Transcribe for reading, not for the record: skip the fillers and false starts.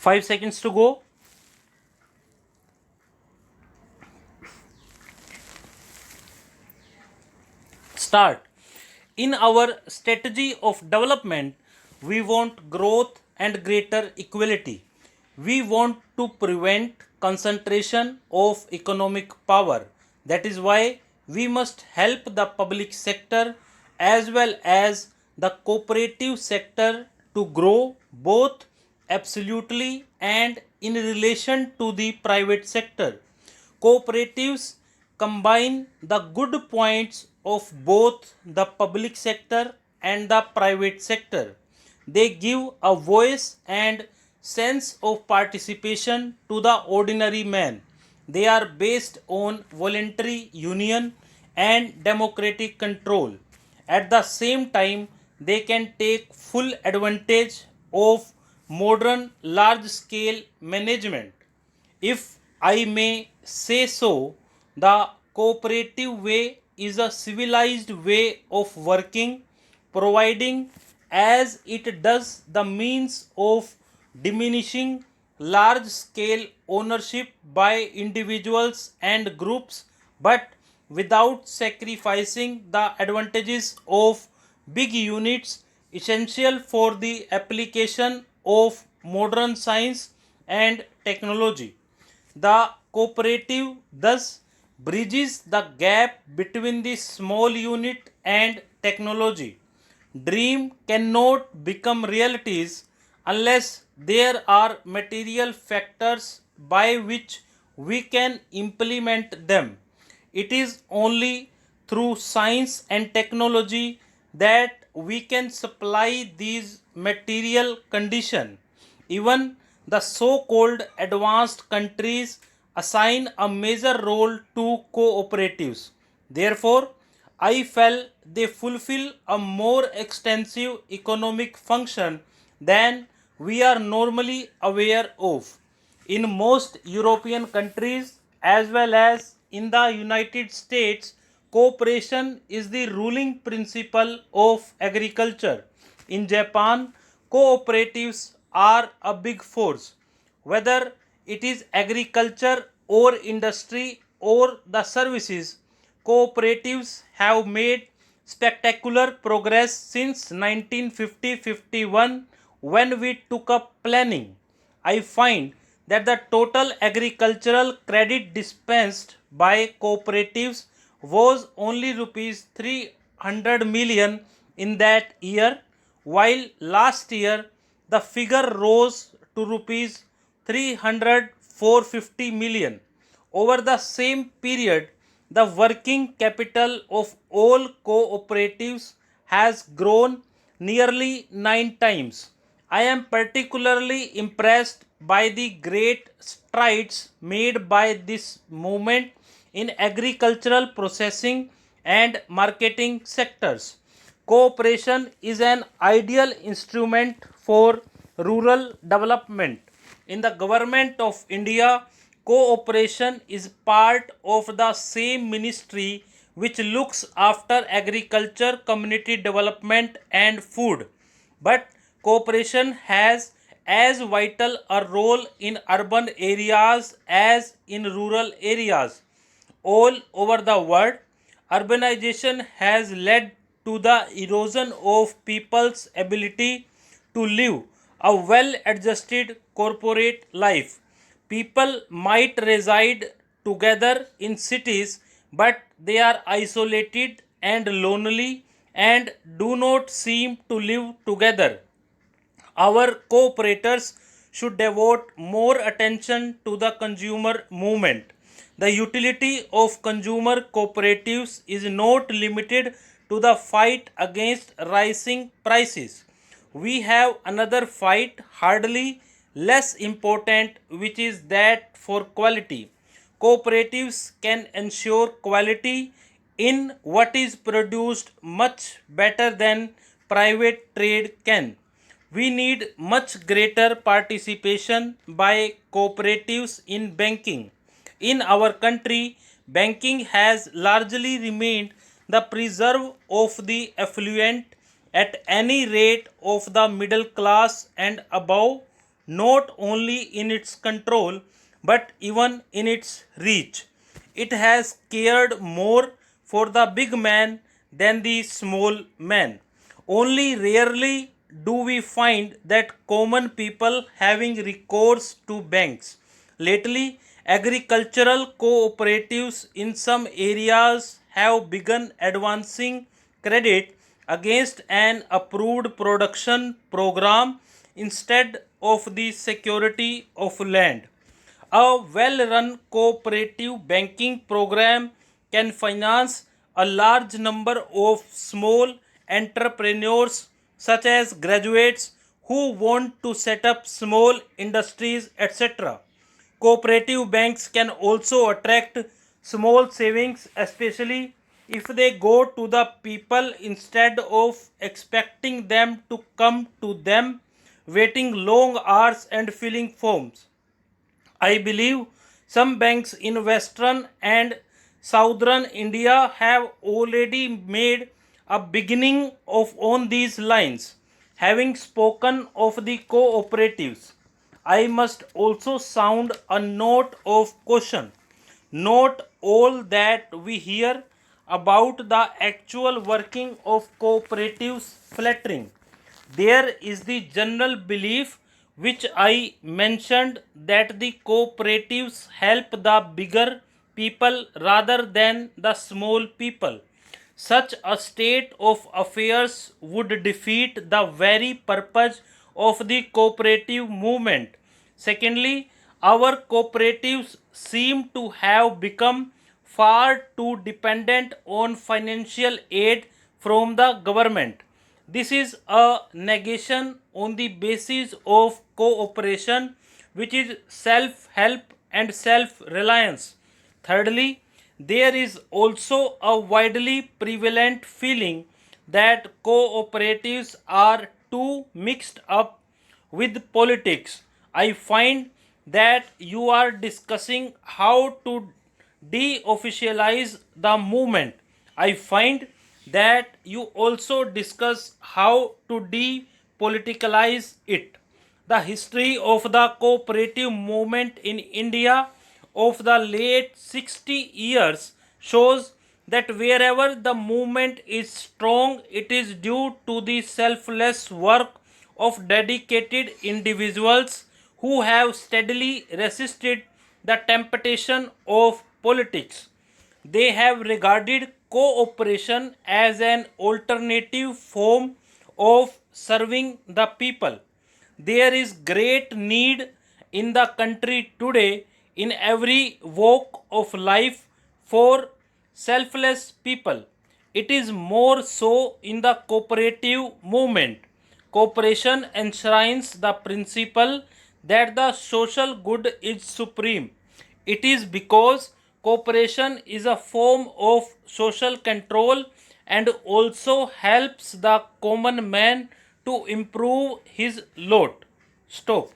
5 seconds to go. Start. In our strategy of development, we want growth and greater equality. We want to prevent concentration of economic power. That is why we must help the public sector as well as the cooperative sector to grow both absolutely and in relation to the private sector. Cooperatives combine the good points of both the public sector and the private sector. They give a voice and sense of participation to the ordinary man. They are based on voluntary union and democratic control. At the same time, they can take full advantage of modern large scale management. If I may say so, the cooperative way is a civilized way of working, providing as it does the means of diminishing large scale ownership by individuals and groups, but without sacrificing the advantages of big units essential for the application of modern science and technology. The cooperative thus bridges the gap between the small unit and technology. Dream cannot become realities unless there are material factors by which we can implement them. It is only through science and technology that we can supply these material conditions. Even the so-called advanced countries assign a major role to cooperatives. Therefore, I felt they fulfill a more extensive economic function than we are normally aware of. In most European countries as well as in the United States, cooperation is the ruling principle of agriculture. In Japan, cooperatives are a big force. Whether it is agriculture or industry or the services, cooperatives have made spectacular progress since 1950-51 when we took up planning. I find that the total agricultural credit dispensed by cooperatives was only rupees 300 million in that year, while last year the figure rose to rupees 300 450 million. Over the same period, the working capital of all cooperatives has grown nearly 9 times. I am particularly impressed by the great strides made by this movement in agricultural processing and marketing sectors. Cooperation is an ideal instrument for rural development. In the government of India, cooperation is part of the same ministry which looks after agriculture, community development, and food. But cooperation has as vital a role in urban areas as in rural areas. All over the world, urbanization has led to the erosion of people's ability to live a well adjusted corporate life. People might reside together in cities, but they are isolated and lonely and do not seem to live together. Our cooperators should devote more attention to the consumer movement. The utility of consumer cooperatives is not limited to the fight against rising prices. We have another fight, hardly less important, which is that for quality. Cooperatives can ensure quality in what is produced much better than private trade can. We need much greater participation by cooperatives in banking. In our country, banking has largely remained the preserve of the affluent, at any rate of the middle class and above. not only in its control but even in its reach. It has cared more for the big man than the small man. Only rarely do we find that common people having recourse to banks. Lately, agricultural cooperatives in some areas have begun advancing credit against an approved production program instead of the security of land. A well run cooperative banking program can finance a large number of small entrepreneurs, such as graduates who want to set up small industries, etc. Cooperative banks can also attract small savings, especially if they go to the people instead of expecting them to come to them, waiting long hours and filling forms. I believe some banks in western and southern India have already made a beginning of on these lines. Having spoken of the cooperatives, I must also sound a note of caution. Not all that we hear about the actual working of cooperatives flattering. There is the general belief which I mentioned that the cooperatives help the bigger people rather than the small people. Such a state of affairs would defeat the very purpose of the cooperative movement. Secondly, our cooperatives seem to have become far too dependent on financial aid from the government. This is a negation on the basis of cooperation, which is self help and self reliance. Thirdly, there is also a widely prevalent feeling that cooperatives are too mixed up with politics. I find that you are discussing how to de-officialize the movement. I find that you also discuss how to depoliticalize it. The history of the cooperative movement in India of the late 60 years shows that wherever the movement is strong, it is due to the selfless work of dedicated individuals who have steadily resisted the temptation of politics. They have regarded cooperation as an alternative form of serving the people. There is great need in the country today in every walk of life for selfless people. It is more so in the cooperative movement. Cooperation enshrines the principle that the social good is supreme. It is because cooperation is a form of social control and also helps the common man to improve his lot. Stop.